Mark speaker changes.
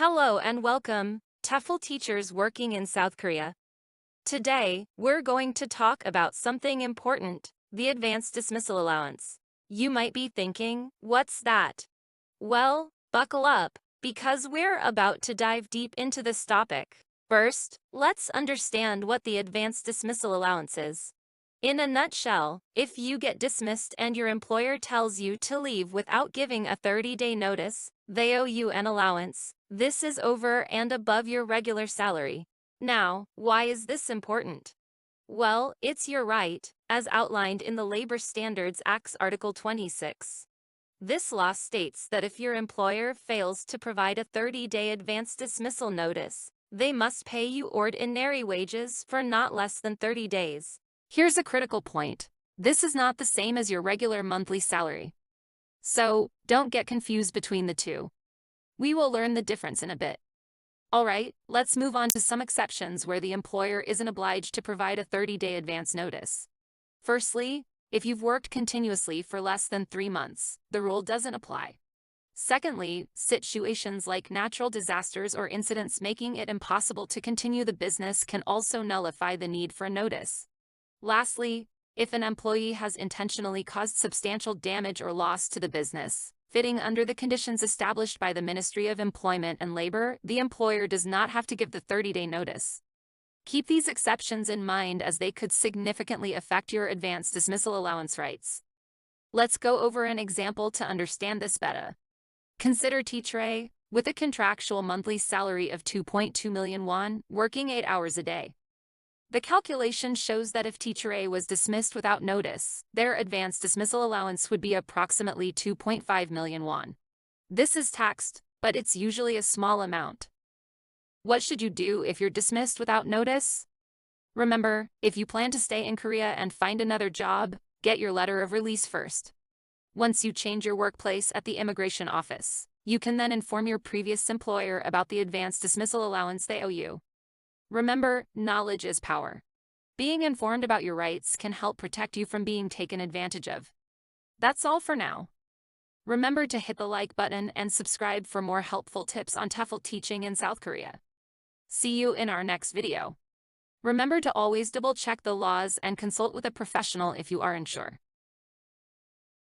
Speaker 1: Hello and welcome, TEFL teachers working in South Korea. Today, we're going to talk about something important, the Advanced Dismissal Allowance. You might be thinking, what's that? Well, buckle up, because we're about to dive deep into this topic. First, let's understand what the Advanced Dismissal Allowance is. In a nutshell, if you get dismissed and your employer tells you to leave without giving a 30-day notice, they owe you an allowance. This is over and above your regular salary. Now, why is this important? Well, it's your right, as outlined in the Labor Standards Act's Article 26. This law states that if your employer fails to provide a 30-day advance dismissal notice, they must pay you ordinary wages for not less than 30 days. Here's a critical point. This is not the same as your regular monthly salary. So, don't get confused between the two. We will learn the difference in a bit. Alright, let's move on to some exceptions where the employer isn't obliged to provide a 30-day advance notice. Firstly, if you've worked continuously for less than 3 months, the rule doesn't apply. Secondly, situations like natural disasters or incidents making it impossible to continue the business can also nullify the need for a notice. Lastly, if an employee has intentionally caused substantial damage or loss to the business, fitting under the conditions established by the Ministry of Employment and Labor, the employer does not have to give the 30-day notice. Keep these exceptions in mind as they could significantly affect your advance dismissal allowance rights. Let's go over an example to understand this better. Consider teacher A, with a contractual monthly salary of 2.2 million won, working 8 hours a day. The calculation shows that if teacher A was dismissed without notice, their advance dismissal allowance would be approximately 2.5 million won. This is taxed, but it's usually a small amount. What should you do if you're dismissed without notice? Remember, if you plan to stay in Korea and find another job, get your letter of release first. Once you change your workplace at the immigration office, you can then inform your previous employer about the advance dismissal allowance they owe you. Remember, knowledge is power. Being informed about your rights can help protect you from being taken advantage of. That's all for now. Remember to hit the like button and subscribe for more helpful tips on TEFL teaching in South Korea. See you in our next video. Remember to always double-check the laws and consult with a professional if you aren't sure.